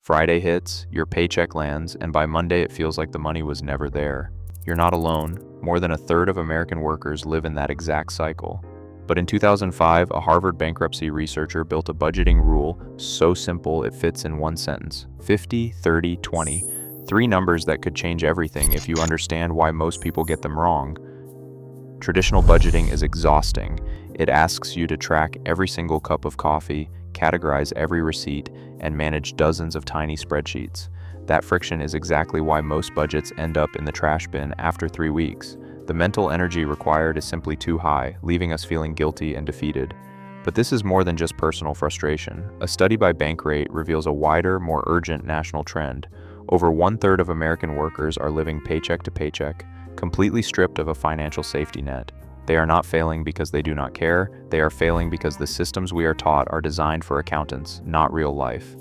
Friday hits, your paycheck lands, and by Monday it feels like the money was never there. You're not alone. More than a third of American workers live in that exact cycle. But in 2005, a Harvard bankruptcy researcher built a budgeting rule so simple it fits in one sentence: 50, 30, 20. Three numbers that could change everything if you understand why most people get them wrong. Traditional budgeting is exhausting. It asks you to track every single cup of coffee, categorize every receipt, and manage dozens of tiny spreadsheets. That friction is exactly why most budgets end up in the trash bin after 3 weeks. The mental energy required is simply too high, leaving us feeling guilty and defeated. But this is more than just personal frustration. A study by Bankrate reveals a wider, more urgent national trend. Over 1/3 of American workers are living paycheck to paycheck, completely stripped of a financial safety net. They are not failing because they do not care. They are failing because the systems we are taught are designed for accountants, not real life.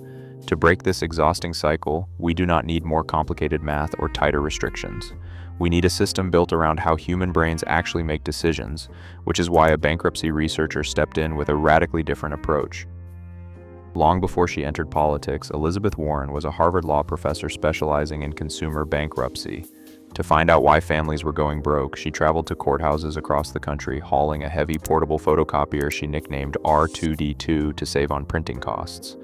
To break this exhausting cycle, we do not need more complicated math or tighter restrictions. We need a system built around how human brains actually make decisions, which is why a bankruptcy researcher stepped in with a radically different approach. Long before she entered politics, Elizabeth Warren was a Harvard law professor specializing in consumer bankruptcy. To find out why families were going broke, she traveled to courthouses across the country, hauling a heavy portable photocopier she nicknamed R2D2 to save on printing costs.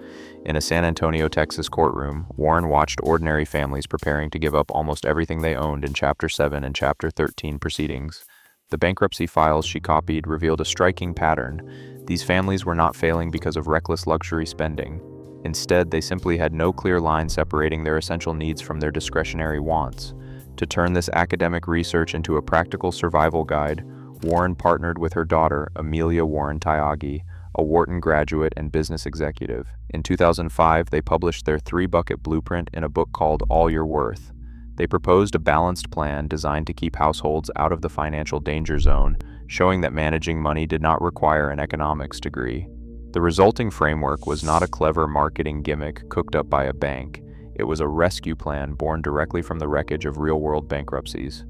In a San Antonio, Texas courtroom, Warren watched ordinary families preparing to give up almost everything they owned in Chapter 7 and Chapter 13 proceedings. The bankruptcy files she copied revealed a striking pattern. These families were not failing because of reckless luxury spending. Instead, they simply had no clear line separating their essential needs from their discretionary wants. To turn this academic research into a practical survival guide, Warren partnered with her daughter, Amelia Warren Tyagi, a Wharton graduate and business executive. In 2005, they published their three-bucket blueprint in a book called All Your Worth. They proposed a balanced plan designed to keep households out of the financial danger zone, showing that managing money did not require an economics degree. The resulting framework was not a clever marketing gimmick cooked up by a bank. It was a rescue plan born directly from the wreckage of real-world bankruptcies.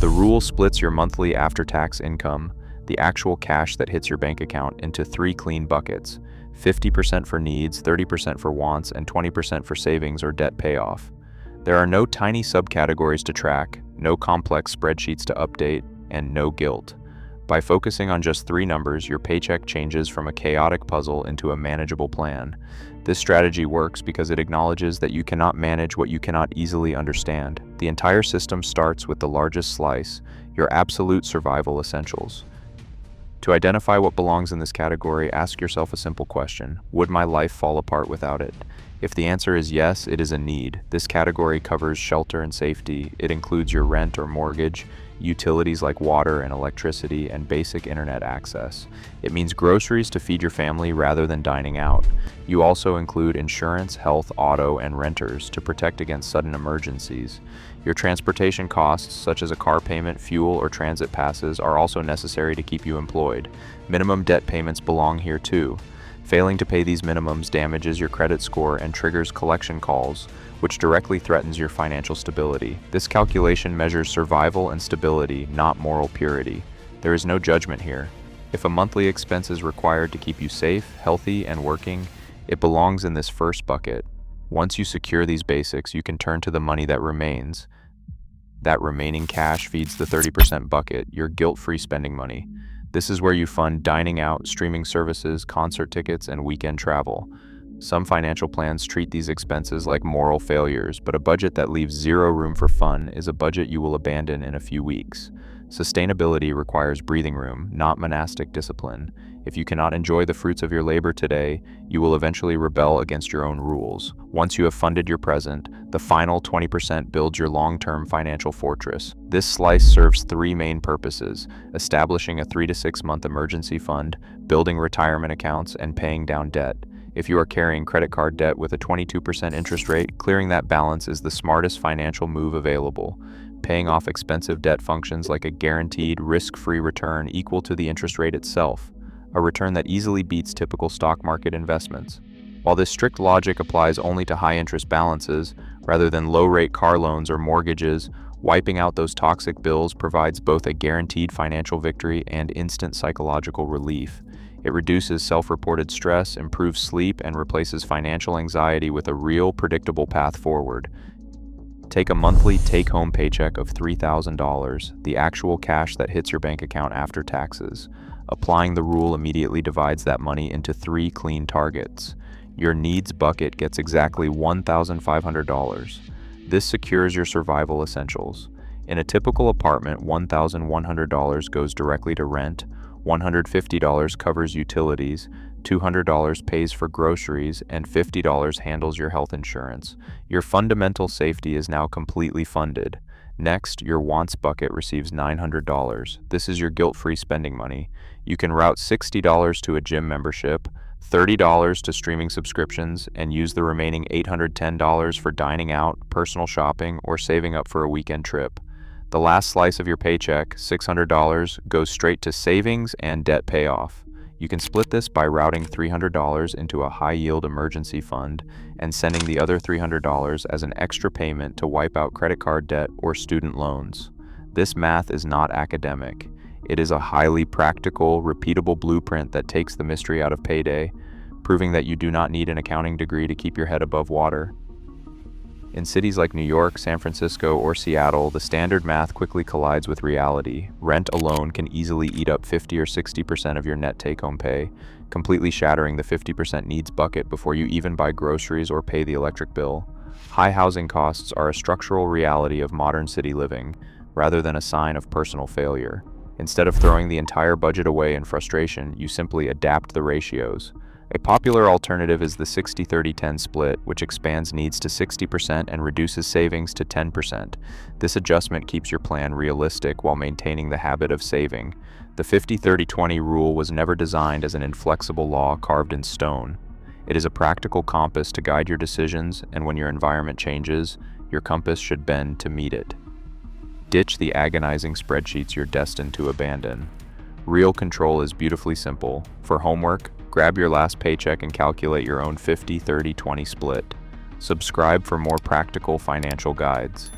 The rule splits your monthly after-tax income, the actual cash that hits your bank account, into three clean buckets: 50% for needs, 30% for wants, and 20% for savings or debt payoff. There are no tiny subcategories to track, no complex spreadsheets to update, and no guilt. By focusing on just three numbers, your paycheck changes from a chaotic puzzle into a manageable plan. This strategy works because it acknowledges that you cannot manage what you cannot easily understand. The entire system starts with the largest slice, your absolute survival essentials. To identify what belongs in this category, ask yourself a simple question: would my life fall apart without it? If the answer is yes, it is a need. This category covers shelter and safety. It includes your rent or mortgage, utilities like water and electricity, and basic internet access. It means groceries to feed your family rather than dining out. You also include insurance, health, auto, and renters to protect against sudden emergencies. Your transportation costs, such as a car payment, fuel, or transit passes, are also necessary to keep you employed. Minimum debt payments belong here too. Failing to pay these minimums damages your credit score and triggers collection calls, which directly threatens your financial stability. This calculation measures survival and stability, not moral purity. There is no judgment here. If a monthly expense is required to keep you safe, healthy, and working, it belongs in this first bucket. Once you secure these basics, you can turn to the money that remains. That remaining cash feeds the 30% bucket, your guilt-free spending money. This is where you fund dining out, streaming services, concert tickets, and weekend travel. Some financial plans treat these expenses like moral failures, but a budget that leaves zero room for fun is a budget you will abandon in a few weeks. Sustainability requires breathing room, not monastic discipline. If you cannot enjoy the fruits of your labor today, you will eventually rebel against your own rules. Once you have funded your present, the final 20% builds your long-term financial fortress. This slice serves three main purposes: establishing a 3 to 6 month emergency fund, building retirement accounts, and paying down debt. If you are carrying credit card debt with a 22% interest rate, clearing that balance is the smartest financial move available. Paying off expensive debt functions like a guaranteed, risk-free return equal to the interest rate itself, a return that easily beats typical stock market investments. While this strict logic applies only to high-interest balances, rather than low-rate car loans or mortgages, wiping out those toxic bills provides both a guaranteed financial victory and instant psychological relief. It reduces self-reported stress, improves sleep, and replaces financial anxiety with a real, predictable path forward. Take a monthly take-home paycheck of $3,000, the actual cash that hits your bank account after taxes. Applying the rule immediately divides that money into 3 clean targets. Your needs bucket gets exactly $1,500. This secures your survival essentials. In a typical apartment, $1,100 goes directly to rent, $150 covers utilities, $200 pays for groceries, and $50 handles your health insurance. Your fundamental safety is now completely funded. Next, your wants bucket receives $900. This is your guilt-free spending money. You can route $60 to a gym membership, $30 to streaming subscriptions, and use the remaining $810 for dining out, personal shopping, or saving up for a weekend trip. The last slice of your paycheck, $600, goes straight to savings and debt payoff. You can split this by routing $300 into a high-yield emergency fund and sending the other $300 as an extra payment to wipe out credit card debt or student loans. This math is not academic. It is a highly practical, repeatable blueprint that takes the mystery out of payday, proving that you do not need an accounting degree to keep your head above water. In cities like New York, San Francisco, or Seattle, the standard math quickly collides with reality. Rent alone can easily eat up 50 or 60% of your net take-home pay, completely shattering the 50% needs bucket before you even buy groceries or pay the electric bill. High housing costs are a structural reality of modern city living, rather than a sign of personal failure. Instead of throwing the entire budget away in frustration, you simply adapt the ratios. A popular alternative is the 60-30-10 split, which expands needs to 60% and reduces savings to 10%. This adjustment keeps your plan realistic while maintaining the habit of saving. The 50-30-20 rule was never designed as an inflexible law carved in stone. It is a practical compass to guide your decisions, and when your environment changes, your compass should bend to meet it. Ditch the agonizing spreadsheets you're destined to abandon. Real control is beautifully simple. For homework, grab your last paycheck and calculate your own 50-30-20 split. Subscribe for more practical financial guides.